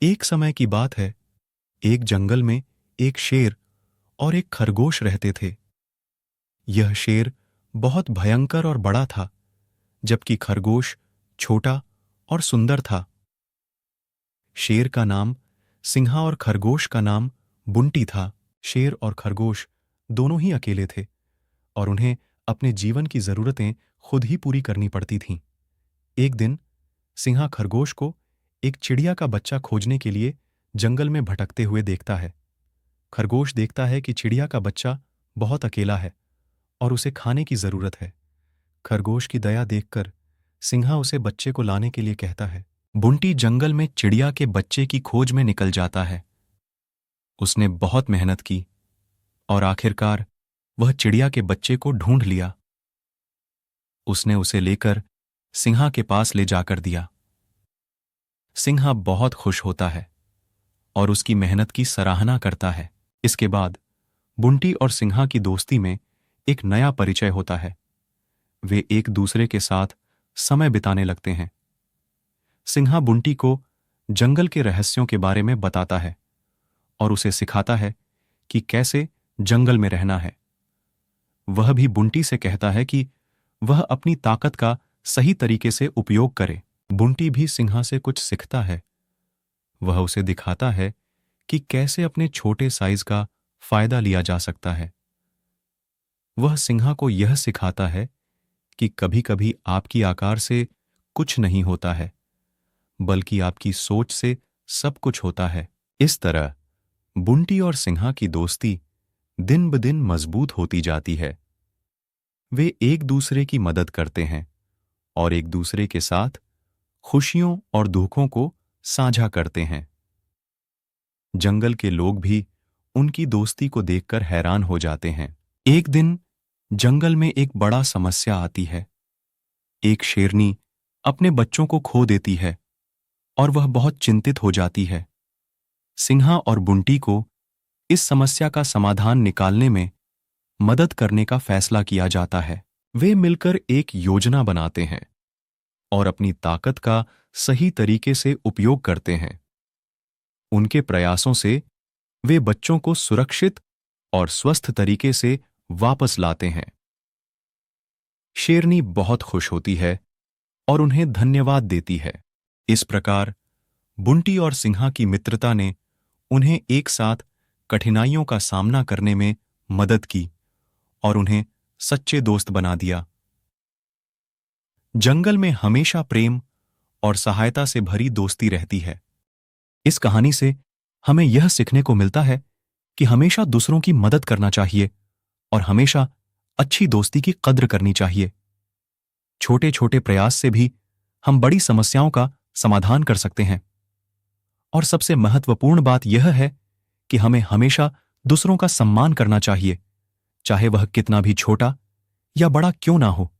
एक समय की बात है। एक जंगल में एक शेर और एक खरगोश रहते थे। यह शेर बहुत भयंकर और बड़ा था, जबकि खरगोश छोटा और सुंदर था। शेर का नाम सिंहा और खरगोश का नाम बुंटी था। शेर और खरगोश दोनों ही अकेले थे और उन्हें अपने जीवन की जरूरतें खुद ही पूरी करनी पड़ती थीं। एक दिन सिंहा खरगोश को एक चिड़िया का बच्चा खोजने के लिए जंगल में भटकते हुए देखता है। खरगोश देखता है कि चिड़िया का बच्चा बहुत अकेला है और उसे खाने की जरूरत है। खरगोश की दया देखकर सिंहा उसे बच्चे को लाने के लिए कहता है। बुंटी जंगल में चिड़िया के बच्चे की खोज में निकल जाता है। उसने बहुत मेहनत की और आखिरकार वह चिड़िया के बच्चे को ढूंढ लिया। उसने उसे लेकर सिंहा के पास ले जाकर दिया। सिंहा बहुत खुश होता है और उसकी मेहनत की सराहना करता है। इसके बाद बुंटी और सिंहा की दोस्ती में एक नया परिचय होता है। वे एक दूसरे के साथ समय बिताने लगते हैं। सिंहा बुंटी को जंगल के रहस्यों के बारे में बताता है और उसे सिखाता है कि कैसे जंगल में रहना है। वह भी बुंटी से कहता है कि वह अपनी ताकत का सही तरीके से उपयोग करे। बुंटी भी सिंहा से कुछ सीखता है। वह उसे दिखाता है कि कैसे अपने छोटे साइज का फायदा लिया जा सकता है। वह सिंहा को यह सिखाता है कि कभी-कभी आपकी आकार से कुछ नहीं होता है, बल्कि आपकी सोच से सब कुछ होता है। इस तरह बुंटी और सिंहा की दोस्ती दिन ब दिन मजबूत होती जाती है। वे एक दूसरे की मदद करते हैं और एक दूसरे के साथ खुशियों और दुखों को साझा करते हैं। जंगल के लोग भी उनकी दोस्ती को देखकर हैरान हो जाते हैं। एक दिन जंगल में एक बड़ा समस्या आती है। एक शेरनी अपने बच्चों को खो देती है और वह बहुत चिंतित हो जाती है। सिंहा और बुंटी को इस समस्या का समाधान निकालने में मदद करने का फैसला किया जाता है। वे मिलकर एक योजना बनाते हैं और अपनी ताकत का सही तरीके से उपयोग करते हैं। उनके प्रयासों से वे बच्चों को सुरक्षित और स्वस्थ तरीके से वापस लाते हैं। शेरनी बहुत खुश होती है और उन्हें धन्यवाद देती है। इस प्रकार बुंटी और सिंहा की मित्रता ने उन्हें एक साथ कठिनाइयों का सामना करने में मदद की और उन्हें सच्चे दोस्त बना दिया। जंगल में हमेशा प्रेम और सहायता से भरी दोस्ती रहती है। इस कहानी से हमें यह सीखने को मिलता है कि हमेशा दूसरों की मदद करना चाहिए और हमेशा अच्छी दोस्ती की कद्र करनी चाहिए। छोटे छोटे प्रयास से भी हम बड़ी समस्याओं का समाधान कर सकते हैं। और सबसे महत्वपूर्ण बात यह है कि हमें हमेशा दूसरों का सम्मान करना चाहिए, चाहे वह कितना भी छोटा या बड़ा क्यों ना हो।